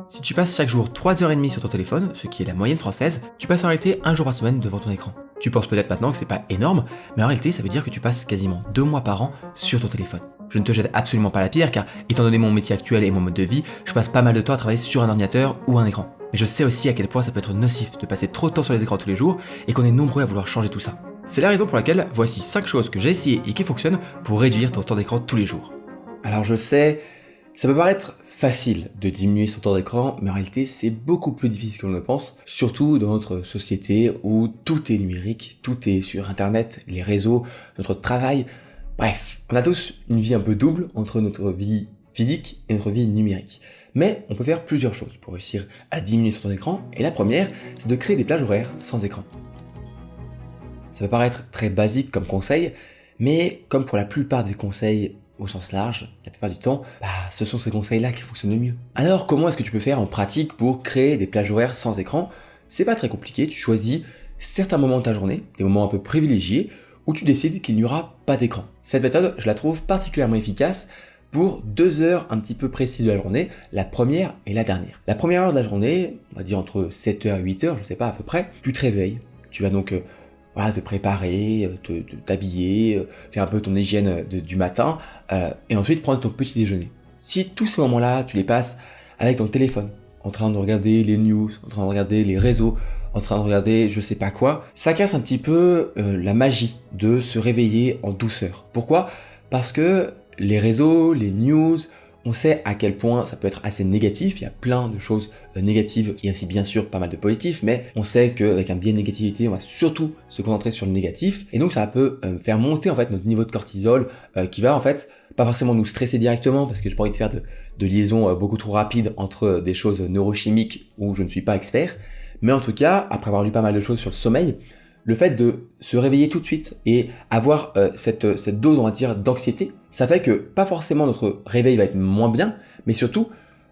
Si tu passes chaque jour 3h30 sur ton téléphone, ce qui est la moyenne française, tu passes en réalité un jour par semaine devant ton écran. Tu penses peut-être maintenant que c'est pas énorme, mais en réalité ça veut dire que tu passes quasiment 2 mois par an sur ton téléphone. Je ne te jette absolument pas la pierre car, étant donné mon métier actuel et mon mode de vie, je passe pas mal de temps à travailler sur un ordinateur ou un écran. Mais je sais aussi à quel point ça peut être nocif de passer trop de temps sur les écrans tous les jours et qu'on est nombreux à vouloir changer tout ça. C'est la raison pour laquelle voici 5 choses que j'ai essayé et qui fonctionnent pour réduire ton temps d'écran tous les jours. Alors je sais, ça peut paraître facile de diminuer son temps d'écran, mais en réalité c'est beaucoup plus difficile qu'on ne le pense, surtout dans notre société où tout est numérique, tout est sur internet, les réseaux, notre travail, bref, on a tous une vie un peu double entre notre vie physique et notre vie numérique. Mais on peut faire plusieurs choses pour réussir à diminuer son temps d'écran, et la première, c'est de créer des plages horaires sans écran. Ça peut paraître très basique comme conseil, mais comme pour la plupart des conseils au sens large, la plupart du temps, ce sont ces conseils-là qui fonctionnent le mieux. Alors comment est-ce que tu peux faire en pratique pour créer des plages horaires sans écran ? C'est pas très compliqué, tu choisis certains moments de ta journée, des moments un peu privilégiés, où tu décides qu'il n'y aura pas d'écran. Cette méthode, je la trouve particulièrement efficace pour 2 heures un petit peu précises de la journée, la première et la dernière. La première heure de la journée, on va dire entre 7h et 8h, je sais pas à peu près, tu te réveilles, tu vas donc te préparer, t'habiller, faire un peu ton hygiène du matin, et ensuite prendre ton petit déjeuner. Si tous ces moments-là, tu les passes avec ton téléphone, en train de regarder les news, en train de regarder les réseaux, en train de regarder je sais pas quoi, ça casse un petit peu la magie de se réveiller en douceur. Pourquoi ? Parce que les réseaux, les news, on sait à quel point ça peut être assez négatif, il y a plein de choses négatives, il y a aussi bien sûr pas mal de positifs, mais on sait qu'avec un biais de négativité, on va surtout se concentrer sur le négatif, et donc ça peut faire monter en fait notre niveau de cortisol, qui va en fait pas forcément nous stresser directement, parce que j'ai pas envie de faire de liaison beaucoup trop rapide entre des choses neurochimiques où je ne suis pas expert, mais en tout cas, après avoir lu pas mal de choses sur le sommeil, le fait de se réveiller tout de suite et avoir cette dose, on va dire, d'anxiété, ça fait que pas forcément notre réveil va être moins bien, mais surtout,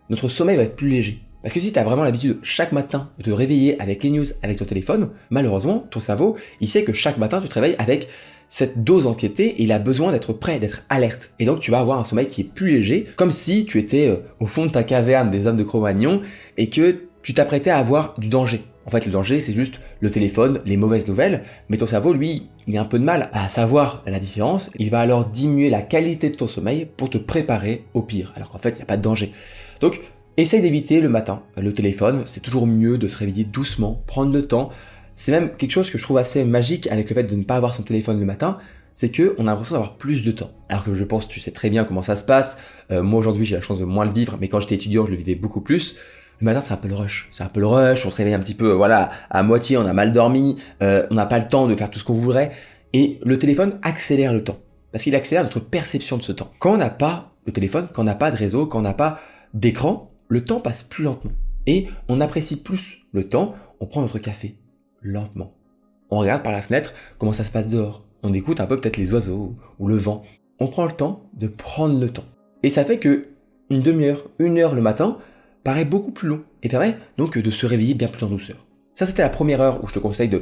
notre sommeil va être plus léger. Parce que si tu as vraiment l'habitude chaque matin de te réveiller avec les news, avec ton téléphone, malheureusement, ton cerveau, il sait que chaque matin, tu te réveilles avec cette dose d'anxiété et il a besoin d'être prêt, d'être alerte. Et donc, tu vas avoir un sommeil qui est plus léger, comme si tu étais au fond de ta caverne des hommes de Cro-Magnon et que tu t'apprêtais à avoir du danger. En fait, le danger, c'est juste le téléphone, les mauvaises nouvelles, mais ton cerveau, lui, il a un peu de mal à savoir la différence. Il va alors diminuer la qualité de ton sommeil pour te préparer au pire, alors qu'en fait, il n'y a pas de danger. Donc, essaye d'éviter le matin le téléphone, c'est toujours mieux de se réveiller doucement, prendre le temps. C'est même quelque chose que je trouve assez magique avec le fait de ne pas avoir son téléphone le matin, c'est qu'on a l'impression d'avoir plus de temps. Alors que je pense que tu sais très bien comment ça se passe. Moi, aujourd'hui, j'ai la chance de moins le vivre, mais quand j'étais étudiant, je le vivais beaucoup plus. Le matin, c'est un peu le rush. On se réveille un petit peu, à moitié, on a mal dormi, on n'a pas le temps de faire tout ce qu'on voudrait. Et le téléphone accélère le temps. Parce qu'il accélère notre perception de ce temps. Quand on n'a pas le téléphone, quand on n'a pas de réseau, quand on n'a pas d'écran, le temps passe plus lentement. Et on apprécie plus le temps, on prend notre café lentement. On regarde par la fenêtre comment ça se passe dehors. On écoute un peu peut-être les oiseaux ou le vent. On prend le temps de prendre le temps. Et ça fait que une demi-heure, 1 heure le matin, paraît beaucoup plus long et permet donc de se réveiller bien plus en douceur. Ça, c'était la première heure où je te conseille de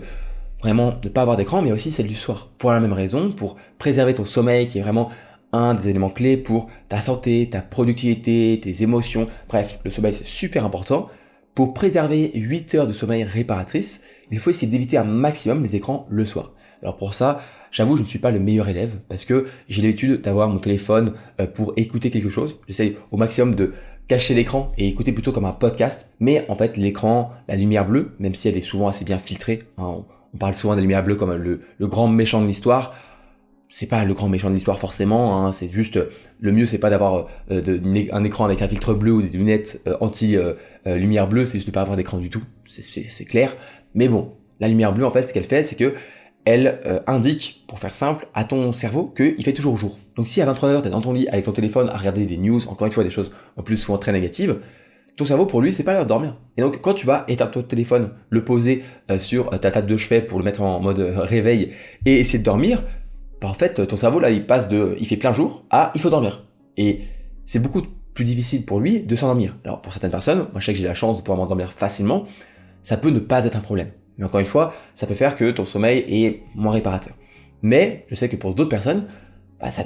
vraiment ne pas avoir d'écran, mais aussi celle du soir. Pour la même raison, pour préserver ton sommeil, qui est vraiment un des éléments clés pour ta santé, ta productivité, tes émotions. Bref, le sommeil, c'est super important. Pour préserver 8 heures de sommeil réparatrice, il faut essayer d'éviter un maximum les écrans le soir. Alors pour ça, j'avoue, je ne suis pas le meilleur élève parce que j'ai l'habitude d'avoir mon téléphone pour écouter quelque chose. J'essaye au maximum de cacher l'écran et écouter plutôt comme un podcast. Mais en fait, l'écran, la lumière bleue, même si elle est souvent assez bien filtrée, on parle souvent de la lumière bleue comme le grand méchant de l'histoire. C'est pas le grand méchant de l'histoire forcément, c'est juste, le mieux c'est pas d'avoir un écran avec un filtre bleu ou des lunettes anti-lumière bleue, c'est juste de pas avoir d'écran du tout, c'est clair. Mais bon, la lumière bleue en fait, ce qu'elle fait, c'est que elle indique, pour faire simple, à ton cerveau qu'il fait toujours jour. Donc si à 23h t'es dans ton lit avec ton téléphone à regarder des news, encore une fois des choses en plus souvent très négatives, ton cerveau pour lui c'est pas l'heure de dormir. Et donc quand tu vas éteindre ton téléphone, le poser sur ta table de chevet pour le mettre en mode réveil et essayer de dormir, en fait ton cerveau là il passe il fait plein jour à il faut dormir. Et c'est beaucoup plus difficile pour lui de s'endormir. Alors pour certaines personnes, moi je sais que j'ai la chance de pouvoir m'endormir facilement, ça peut ne pas être un problème. Mais encore une fois, ça peut faire que ton sommeil est moins réparateur. Mais je sais que pour d'autres personnes,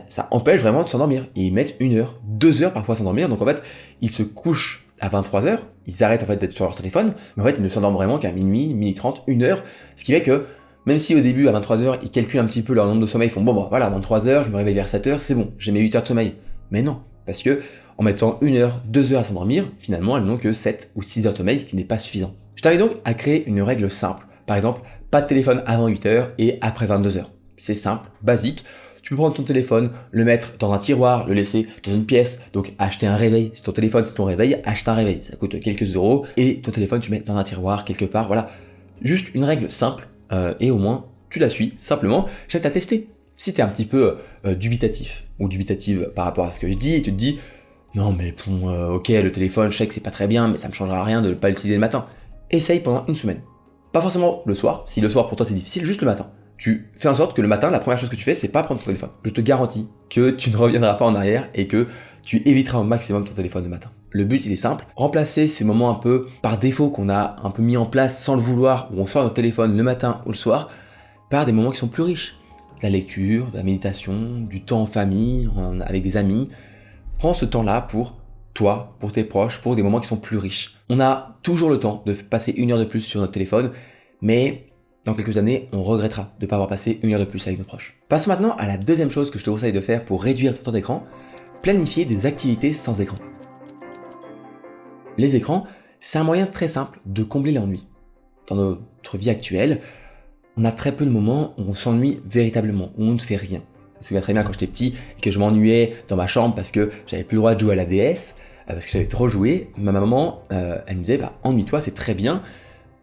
ça empêche vraiment de s'endormir. Ils mettent 1 heure, 2 heures parfois à s'endormir, donc en fait, ils se couchent à 23h, ils arrêtent en fait d'être sur leur téléphone, mais en fait ils ne s'endorment vraiment qu'à minuit, minuit 30, 1h, ce qui fait que même si au début à 23h ils calculent un petit peu leur nombre de sommeil, ils font bon bah voilà, à 23h, je me réveille vers 7h, c'est bon, j'ai mes 8 heures de sommeil. Mais non, parce que en mettant 1h, 2h à s'endormir, finalement elles n'ont que 7 ou 6 heures de sommeil, ce qui n'est pas suffisant. Je t'invite donc à créer une règle simple. Par exemple, pas de téléphone avant 8h et après 22h. C'est simple, basique. Tu peux prendre ton téléphone, le mettre dans un tiroir, le laisser dans une pièce, donc acheter un réveil. Si ton téléphone c'est ton réveil, achète un réveil. Ça coûte quelques euros et ton téléphone tu mets dans un tiroir quelque part. Voilà, juste une règle simple et au moins tu la suis simplement. Je t'ai testé. Si tu es un petit peu dubitatif ou dubitative par rapport à ce que je dis et tu te dis non mais bon, ok, le téléphone, je sais que c'est pas très bien, mais ça me changera rien de ne pas l'utiliser le matin. Essaye pendant une semaine. Pas forcément le soir, si le soir pour toi c'est difficile, juste le matin. Tu fais en sorte que le matin, la première chose que tu fais, c'est pas prendre ton téléphone. Je te garantis que tu ne reviendras pas en arrière et que tu éviteras au maximum ton téléphone le matin. Le but, il est simple, remplacer ces moments un peu par défaut qu'on a un peu mis en place sans le vouloir, où on sort notre téléphone le matin ou le soir, par des moments qui sont plus riches. De la lecture, de la méditation, du temps en famille, avec des amis. Prends ce temps-là pour toi, pour tes proches, pour des moments qui sont plus riches. On a toujours le temps de passer une heure de plus sur notre téléphone, mais dans quelques années, on regrettera de ne pas avoir passé une heure de plus avec nos proches. Passons maintenant à la deuxième chose que je te conseille de faire pour réduire ton temps d'écran, planifier des activités sans écran. Les écrans, c'est un moyen très simple de combler l'ennui. Dans notre vie actuelle, on a très peu de moments où on s'ennuie véritablement, où on ne fait rien. Je me souviens très bien quand j'étais petit et que je m'ennuyais dans ma chambre parce que j'avais plus le droit de jouer à la DS, parce que j'avais trop joué. Ma maman, elle me disait, ennuie-toi, c'est très bien,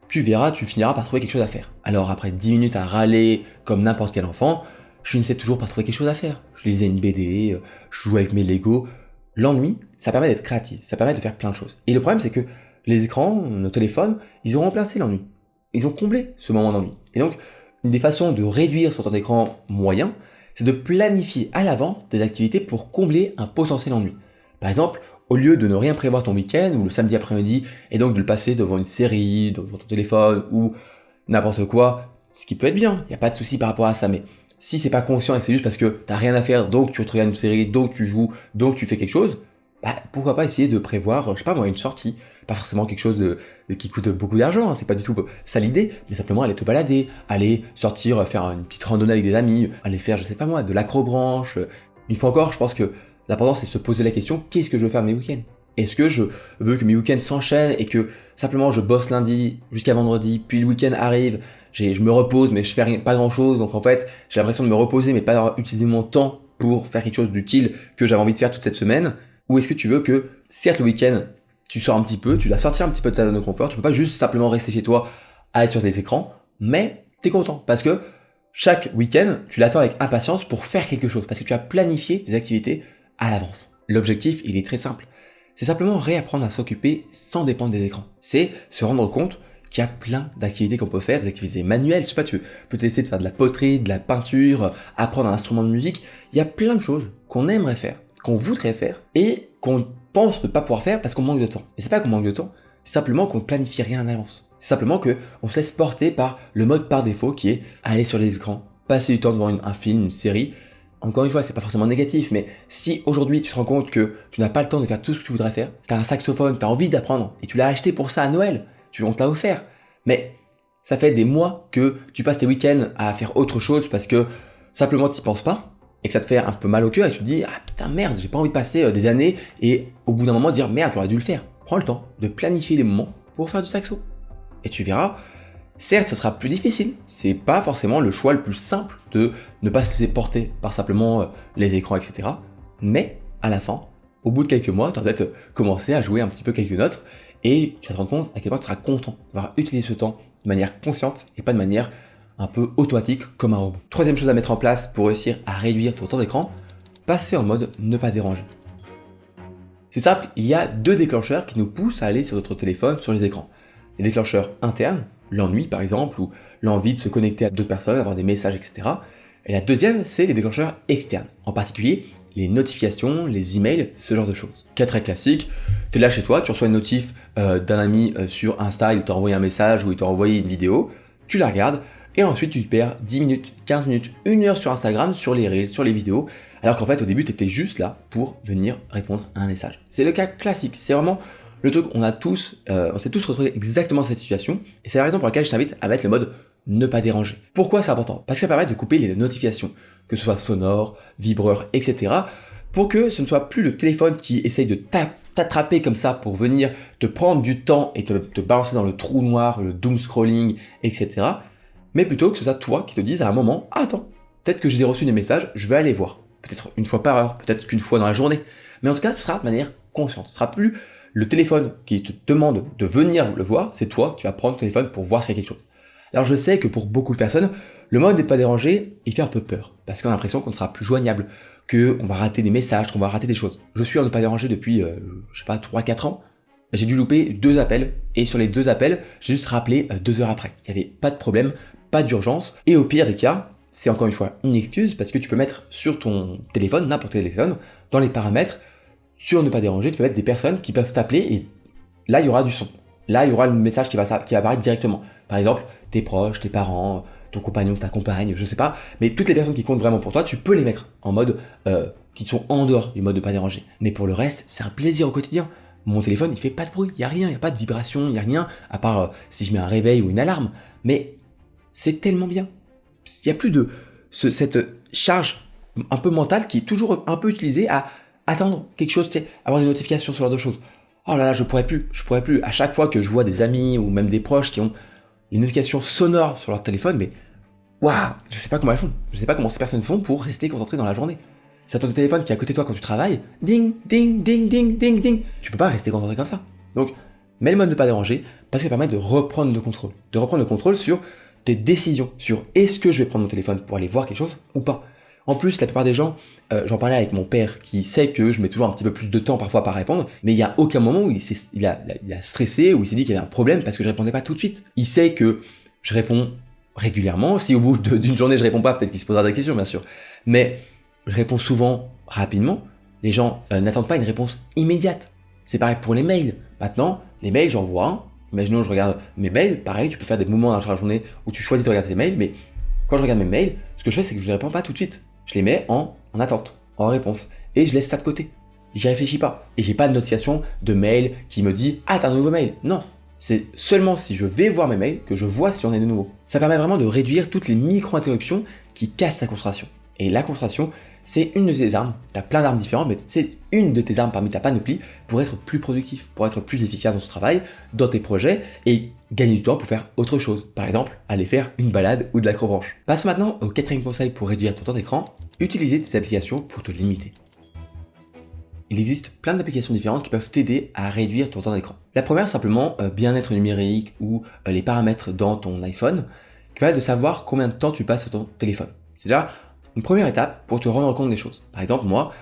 tu verras, tu finiras par trouver quelque chose à faire. Alors après 10 minutes à râler comme n'importe quel enfant, je finissais toujours par trouver quelque chose à faire. Je lisais une BD, je jouais avec mes Lego. L'ennui, ça permet d'être créatif, ça permet de faire plein de choses. Et le problème, c'est que les écrans, nos téléphones, ils ont remplacé l'ennui. Ils ont comblé ce moment d'ennui. Et donc, une des façons de réduire son temps d'écran moyen, c'est de planifier à l'avant des activités pour combler un potentiel ennui. Par exemple, au lieu de ne rien prévoir ton week-end ou le samedi après-midi et donc de le passer devant une série, devant ton téléphone ou n'importe quoi, ce qui peut être bien, il n'y a pas de souci par rapport à ça, mais si c'est pas conscient et c'est juste parce que t'as rien à faire, donc tu regardes une série, donc tu joues, donc tu fais quelque chose, pourquoi pas essayer de prévoir, je sais pas moi, une sortie, pas forcément quelque chose qui coûte beaucoup d'argent, hein, c'est pas du tout ça l'idée, mais simplement aller te balader, aller sortir, faire une petite randonnée avec des amis, aller faire, je sais pas moi, de l'acrobranche. Une fois encore, je pense que l'important c'est de se poser la question, qu'est-ce que je veux faire de mes week-ends? Est-ce que je veux que mes week-ends s'enchaînent et que simplement je bosse lundi jusqu'à vendredi, puis le week-end arrive, je me repose mais je fais pas grand-chose, donc en fait j'ai l'impression de me reposer mais pas d'avoir utilisé mon temps pour faire quelque chose d'utile que j'avais envie de faire toute cette semaine? Ou est-ce que tu veux que, certes le week-end, tu sors un petit peu, tu dois sortir un petit peu de ta zone de confort, tu peux pas juste simplement rester chez toi à être sur tes écrans, mais t'es content parce que chaque week-end, tu l'attends avec impatience pour faire quelque chose, parce que tu as planifié tes activités à l'avance. L'objectif, il est très simple. C'est simplement réapprendre à s'occuper sans dépendre des écrans. C'est se rendre compte qu'il y a plein d'activités qu'on peut faire, des activités manuelles, je sais pas, tu peux essayer de faire de la poterie, de la peinture, apprendre un instrument de musique, il y a plein de choses qu'on aimerait faire, qu'on voudrait faire, et qu'on pense ne pas pouvoir faire parce qu'on manque de temps. Et c'est pas qu'on manque de temps, c'est simplement qu'on ne planifie rien à l'avance. C'est simplement qu'on se laisse porter par le mode par défaut qui est aller sur les écrans, passer du temps devant un film, une série. Encore une fois, c'est pas forcément négatif, mais si aujourd'hui tu te rends compte que tu n'as pas le temps de faire tout ce que tu voudrais faire, tu as un saxophone, tu as envie d'apprendre, et tu l'as acheté pour ça à Noël, on te l'a offert, mais ça fait des mois que tu passes tes week-ends à faire autre chose parce que simplement tu n'y penses pas, et que ça te fait un peu mal au cœur, et tu te dis, ah putain merde, j'ai pas envie de passer des années, et au bout d'un moment dire, merde, j'aurais dû le faire. Prends le temps de planifier des moments pour faire du saxo. Et tu verras, certes, ça sera plus difficile. C'est pas forcément le choix le plus simple de ne pas se laisser porter par simplement les écrans, etc. Mais à la fin, au bout de quelques mois, tu vas peut-être commencer à jouer un petit peu quelques notes et tu vas te rendre compte à quel point tu seras content d'avoir utilisé ce temps de manière consciente et pas de manière un peu automatique comme un robot. Troisième chose à mettre en place pour réussir à réduire ton temps d'écran, passer en mode ne pas déranger. C'est simple, il y a deux déclencheurs qui nous poussent à aller sur notre téléphone, sur les écrans. Les déclencheurs internes, l'ennui par exemple, ou l'envie de se connecter à d'autres personnes, avoir des messages, etc. Et la deuxième, c'est les déclencheurs externes, en particulier les notifications, les emails, ce genre de choses. Cas très classique, tu es là chez toi, tu reçois une notif d'un ami sur Insta, il t'a envoyé un message ou il t'a envoyé une vidéo, tu la regardes, et ensuite tu te perds 10 minutes, 15 minutes, 1 heure sur Instagram, sur les reels, sur les vidéos, alors qu'en fait au début tu étais juste là pour venir répondre à un message. C'est le cas classique, c'est vraiment Le truc, on s'est tous retrouvés exactement dans cette situation, et c'est la raison pour laquelle je t'invite à mettre le mode ne pas déranger. Pourquoi c'est important? Parce que ça permet de couper les notifications, que ce soit sonore, vibreur, etc., pour que ce ne soit plus le téléphone qui essaye de t'attraper comme ça pour venir te prendre du temps et te balancer dans le trou noir, le doom scrolling, etc., mais plutôt que ce soit toi qui te dise à un moment, ah, attends, peut-être que j'ai reçu des messages, je vais aller voir. Peut-être une fois par heure, peut-être qu'une fois dans la journée. Mais en tout cas, ce sera de manière consciente. Ce sera plus le téléphone qui te demande de venir le voir, c'est toi qui vas prendre ton téléphone pour voir s'il y a quelque chose. Alors je sais que pour beaucoup de personnes, le mode n'est pas dérangé, il fait un peu peur, parce qu'on a l'impression qu'on ne sera plus joignable, qu'on va rater des messages, qu'on va rater des choses. Je suis en ne pas déranger depuis, 3-4 ans. J'ai dû louper 2 appels, et sur les 2 appels, j'ai juste rappelé 2 heures après. Il n'y avait pas de problème, pas d'urgence, et au pire des cas, c'est encore une fois une excuse, parce que tu peux mettre sur ton téléphone, n'importe quel téléphone, dans les paramètres, sur ne pas déranger, tu peux mettre des personnes qui peuvent t'appeler, et là il y aura du son. Là il y aura le message qui va apparaître directement. Par exemple, tes proches, tes parents, ton compagnon, ta compagne, je sais pas, mais toutes les personnes qui comptent vraiment pour toi, tu peux les mettre en mode qui sont en dehors du mode de pas déranger. Mais pour le reste, c'est un plaisir au quotidien. Mon téléphone, il fait pas de bruit, il y a rien, il y a pas de vibration, il y a rien, à part si je mets un réveil ou une alarme. Mais c'est tellement bien. Il y a plus de cette charge un peu mentale qui est toujours un peu utilisée à attendre quelque chose, tu sais, avoir des notifications, ce genre de choses. Oh là là, je pourrais plus. À chaque fois que je vois des amis ou même des proches qui ont les notifications sonores sur leur téléphone, mais waouh, je sais pas comment elles font. Je sais pas comment ces personnes font pour rester concentrées dans la journée. C'est ton téléphone qui est à côté de toi quand tu travailles, ding, ding, ding, ding, ding, ding. Tu peux pas rester concentré comme ça. Donc, mets le mode ne pas déranger parce que ça permet de reprendre le contrôle. De reprendre le contrôle sur tes décisions, sur est-ce que je vais prendre mon téléphone pour aller voir quelque chose ou pas. En plus, la plupart des gens, j'en parlais avec mon père qui sait que je mets toujours un petit peu plus de temps parfois par répondre, mais il n'y a aucun moment où il a stressé, où il s'est dit qu'il y avait un problème parce que je répondais pas tout de suite. Il sait que je réponds régulièrement. Si au bout d'une journée je réponds pas, peut-être qu'il se posera des questions, bien sûr. Mais je réponds souvent rapidement. Les gens n'attendent pas une réponse immédiate. C'est pareil pour les mails. Maintenant, les mails, j'en vois un. Imaginons, je regarde mes mails. Pareil, tu peux faire des moments dans la journée où tu choisis de regarder tes mails, mais quand je regarde mes mails, ce que je fais, c'est que je ne réponds pas tout de suite. Je les mets en attente, en réponse. Et je laisse ça de côté. J'y réfléchis pas. Et j'ai pas de notification de mail qui me dit « Ah, t'as un nouveau mail !» Non. C'est seulement si je vais voir mes mails que je vois si j'en ai de nouveau. Ça permet vraiment de réduire toutes les micro-interruptions qui cassent la concentration. Et la concentration, c'est une de tes armes. T'as plein d'armes différentes, mais c'est une de tes armes parmi ta panoplie pour être plus productif, pour être plus efficace dans ton travail, dans tes projets et gagner du temps pour faire autre chose. Par exemple, aller faire une balade ou de l'acrobranche. Passe maintenant au 4e conseil pour réduire ton temps d'écran. Utiliser tes applications pour te limiter. Il existe plein d'applications différentes qui peuvent t'aider à réduire ton temps d'écran. La première, simplement, bien-être numérique ou les paramètres dans ton iPhone, qui permettent de savoir combien de temps tu passes sur ton téléphone. C'est déjà une première étape pour te rendre compte des choses. Par exemple, moi,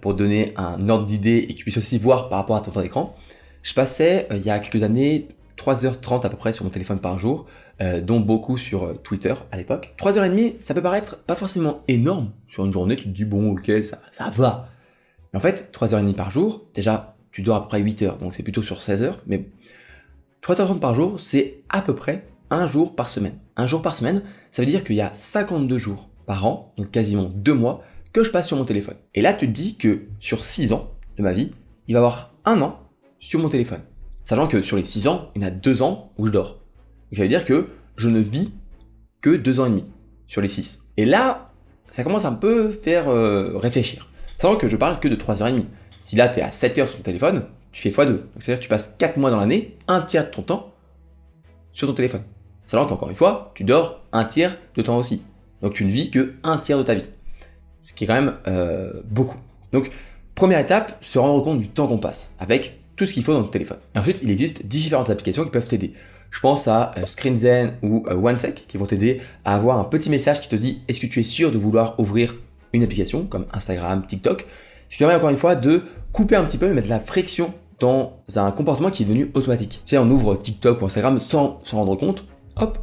pour donner un ordre d'idée et que tu puisses aussi voir par rapport à ton temps d'écran, je passais, il y a quelques années, 3h30 à peu près sur mon téléphone par jour, dont beaucoup sur Twitter à l'époque. 3h30, ça peut paraître pas forcément énorme. Sur une journée, tu te dis, bon, ok, ça va. Mais en fait, 3h30 par jour, déjà, tu dors à peu près 8 heures, donc c'est plutôt sur 16 heures, mais 3h30 par jour, c'est à peu près un jour par semaine. Un jour par semaine, ça veut dire qu'il y a 52 jours par an, donc quasiment 2 mois, que je passe sur mon téléphone. Et là, tu te dis que sur 6 ans de ma vie, il va y avoir 1 an sur mon téléphone. Sachant que sur les 6 ans, il y en a 2 ans où je dors. Donc ça veut dire que je ne vis que 2 ans et demi sur les 6. Et là, ça commence à un peu faire réfléchir. Sachant que je parle que de 3h30. Si là, tu es à 7 heures sur ton téléphone, tu fais x2. Donc c'est-à-dire que tu passes 4 mois dans l'année, un tiers de ton temps sur ton téléphone. Sachant qu'encore une fois, tu dors un tiers de temps aussi. Donc tu ne vis que un tiers de ta vie. Ce qui est quand même beaucoup. Donc, première étape, se rendre compte du temps qu'on passe avec tout ce qu'il faut dans ton téléphone. Et ensuite, il existe différentes applications qui peuvent t'aider. Je pense à ScreenZen ou OneSec qui vont t'aider à avoir un petit message qui te dit est-ce que tu es sûr de vouloir ouvrir une application comme Instagram, TikTok, ce qui permet encore une fois de couper un petit peu, de mettre de la friction dans un comportement qui est devenu automatique. Tu sais, on ouvre TikTok ou Instagram sans s'en rendre compte, hop,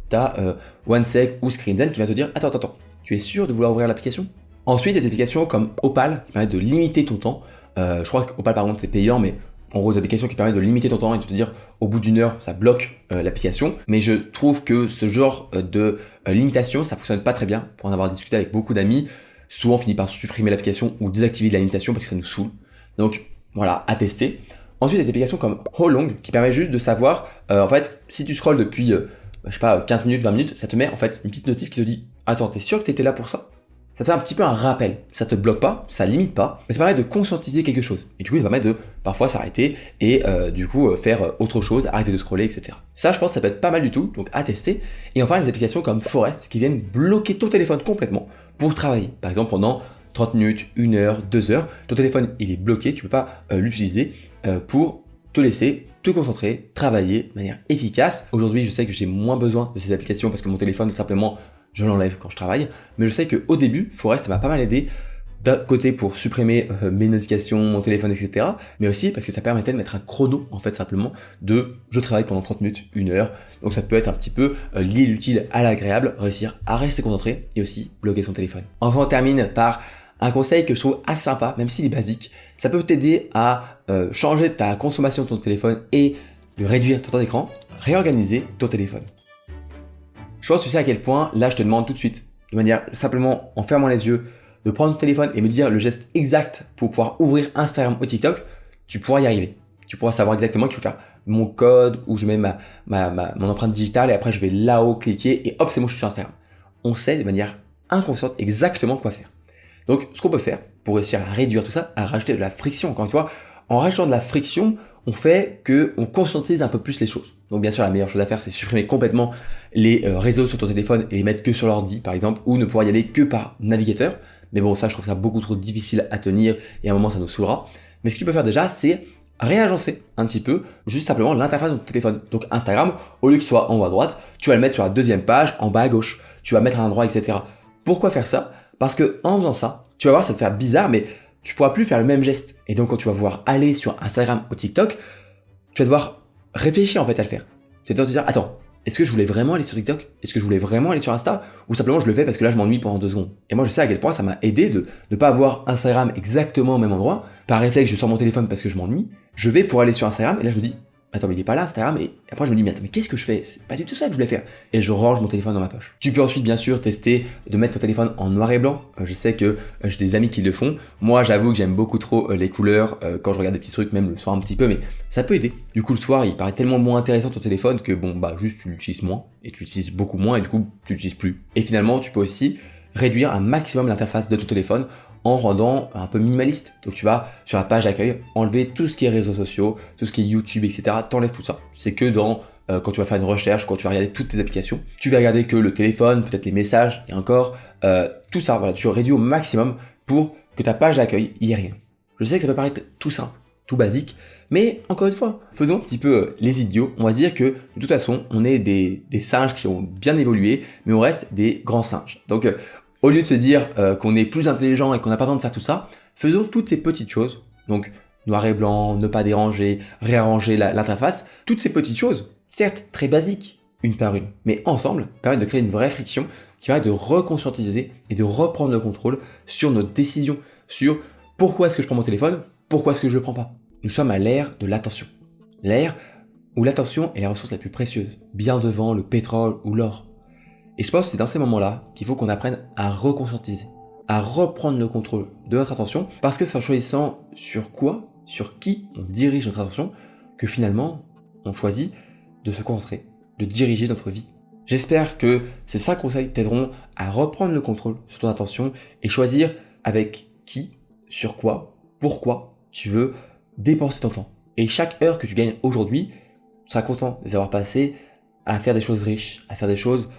tu as OneSec ou ScreenZen qui va te dire attends, tu es sûr de vouloir ouvrir l'application? Ensuite, il y a des applications comme Opal qui permettent de limiter ton temps. Je crois qu'Opal par contre c'est payant, mais en gros des applications qui permettent de limiter ton temps et de te dire au bout d'une heure ça bloque l'application. Mais je trouve que ce genre de limitation ça fonctionne pas très bien. Pour en avoir discuté avec beaucoup d'amis, souvent on finit par supprimer l'application ou désactiver de la limitation parce que ça nous saoule. Donc voilà, à tester. Ensuite, il y a des applications comme How Long qui permet juste de savoir, en fait, si tu scrolles depuis, je sais pas, 15 minutes, 20 minutes, ça te met en fait une petite notif qui te dit « Attends, t'es sûr que t'étais là pour ça ?» Ça te fait un petit peu un rappel. Ça te bloque pas, ça limite pas, mais ça permet de conscientiser quelque chose. Et du coup, ça permet de parfois s'arrêter et du coup faire autre chose, arrêter de scroller, etc. Ça, je pense que ça peut être pas mal du tout, donc à tester. Et enfin, les applications comme Forest qui viennent bloquer ton téléphone complètement pour travailler. Par exemple, pendant 30 minutes, 1 heure, 2 heures, ton téléphone il est bloqué, tu peux pas l'utiliser pour te laisser te concentrer, travailler de manière efficace. Aujourd'hui, je sais que j'ai moins besoin de ces applications parce que mon téléphone, simplement, je l'enlève quand je travaille. Mais je sais qu'au début, Forest m'a pas mal aidé d'un côté pour supprimer mes notifications, mon téléphone, etc. Mais aussi parce que ça permettait de mettre un chrono, en fait, simplement, de je travaille pendant 30 minutes, 1 heure. Donc ça peut être un petit peu lier l'utile à l'agréable, réussir à rester concentré et aussi bloquer son téléphone. Enfin, on termine par un conseil que je trouve assez sympa, même s'il est basique. Ça peut t'aider à changer ta consommation de ton téléphone et de réduire ton temps d'écran, réorganiser ton téléphone. Je pense que tu sais à quel point, là je te demande tout de suite, de manière simplement en fermant les yeux, de prendre ton téléphone et me dire le geste exact pour pouvoir ouvrir Instagram ou TikTok, tu pourras y arriver. Tu pourras savoir exactement qu'il faut faire mon code où je mets mon empreinte digitale et après je vais là-haut cliquer et hop, c'est bon, je suis sur Instagram. On sait de manière inconsciente exactement quoi faire. Donc, ce qu'on peut faire pour réussir à réduire tout ça, à rajouter de la friction, encore une fois, en rajoutant de la friction, on fait qu'on conscientise un peu plus les choses. Donc, bien sûr, la meilleure chose à faire, c'est supprimer complètement les réseaux sur ton téléphone et les mettre que sur l'ordi, par exemple, ou ne pouvoir y aller que par navigateur. Mais bon, ça, je trouve ça beaucoup trop difficile à tenir et à un moment, ça nous saoulera. Mais ce que tu peux faire déjà, c'est réagencer un petit peu, juste simplement l'interface de ton téléphone. Donc, Instagram, au lieu qu'il soit en haut à droite, tu vas le mettre sur la deuxième page, en bas à gauche. Tu vas mettre à un endroit, etc. Pourquoi faire ça ? Parce que en faisant ça, tu vas voir, ça te fait bizarre, mais tu pourras plus faire le même geste. Et donc, quand tu vas vouloir aller sur Instagram ou TikTok, tu vas devoir réfléchir en fait à le faire. Tu vas devoir te dire, attends, est-ce que je voulais vraiment aller sur TikTok ? Est-ce que je voulais vraiment aller sur Insta ? Ou simplement je le fais parce que là je m'ennuie pendant 2 secondes. Et moi je sais à quel point ça m'a aidé de ne pas avoir Instagram exactement au même endroit. Par réflexe, je sors mon téléphone parce que je m'ennuie. Je vais pour aller sur Instagram et là je me dis, attends, mais il est pas là Instagram, et après je me dis, mais attends, mais qu'est-ce que je fais ? C'est pas du tout ça que je voulais faire. Et je range mon téléphone dans ma poche. Tu peux ensuite bien sûr tester de mettre ton téléphone en noir et blanc. Je sais que j'ai des amis qui le font. Moi j'avoue que j'aime beaucoup trop les couleurs quand je regarde des petits trucs, même le soir un petit peu, mais ça peut aider. Du coup le soir il paraît tellement moins intéressant ton téléphone que bon bah juste tu l'utilises moins, et tu l'utilises beaucoup moins et du coup tu l'utilises plus. Et finalement tu peux aussi réduire un maximum l'interface de ton téléphone en rendant un peu minimaliste. Donc tu vas sur la page d'accueil, enlever tout ce qui est réseaux sociaux, tout ce qui est YouTube, etc. T'enlèves tout ça. C'est que dans quand tu vas faire une recherche, quand tu vas regarder toutes tes applications, tu vas regarder que le téléphone, peut-être les messages, et encore, tout ça, voilà, tu réduis au maximum pour que ta page d'accueil, il n'y ait rien. Je sais que ça peut paraître tout simple, tout basique, mais encore une fois, faisons un petit peu les idiots. On va se dire que de toute façon, on est des singes qui ont bien évolué, mais on reste des grands singes. Donc au lieu de se dire qu'on est plus intelligent et qu'on n'a pas besoin de faire tout ça, faisons toutes ces petites choses. Donc, noir et blanc, ne pas déranger, réarranger l'interface. Toutes ces petites choses, certes très basiques, une par une, mais ensemble, permettent de créer une vraie friction qui permet de reconscientiser et de reprendre le contrôle sur nos décisions, sur pourquoi est-ce que je prends mon téléphone, pourquoi est-ce que je le prends pas. Nous sommes à l'ère de l'attention. L'ère où l'attention est la ressource la plus précieuse, bien devant le pétrole ou l'or. Et je pense que c'est dans ces moments-là qu'il faut qu'on apprenne à reconscientiser, à reprendre le contrôle de notre attention, parce que c'est en choisissant sur quoi, sur qui on dirige notre attention, que finalement, on choisit de se concentrer, de diriger notre vie. J'espère que ces 5 conseils t'aideront à reprendre le contrôle sur ton attention et choisir avec qui, sur quoi, pourquoi tu veux dépenser ton temps. Et chaque heure que tu gagnes aujourd'hui, tu seras content de les avoir passées à faire des choses riches, à faire des choses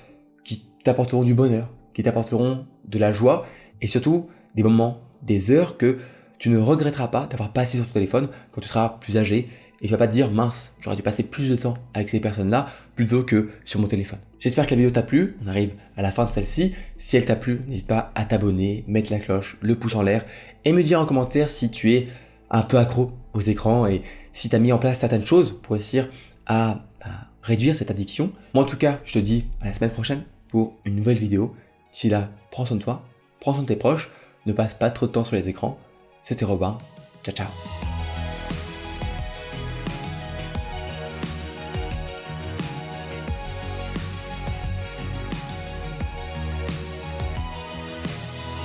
qui t'apporteront du bonheur, qui t'apporteront de la joie et surtout des moments, des heures que tu ne regretteras pas d'avoir passé sur ton téléphone quand tu seras plus âgé et tu vas pas te dire mince, j'aurais dû passer plus de temps avec ces personnes-là plutôt que sur mon téléphone. J'espère que la vidéo t'a plu, on arrive à la fin de celle-ci. Si elle t'a plu, n'hésite pas à t'abonner, mettre la cloche, le pouce en l'air et me dire en commentaire si tu es un peu accro aux écrans et si tu as mis en place certaines choses pour réussir à réduire cette addiction. Moi en tout cas, je te dis à la semaine prochaine pour une nouvelle vidéo. D'ici là, prends soin de toi, prends soin de tes proches, ne passe pas trop de temps sur les écrans. C'était Robin, ciao ciao.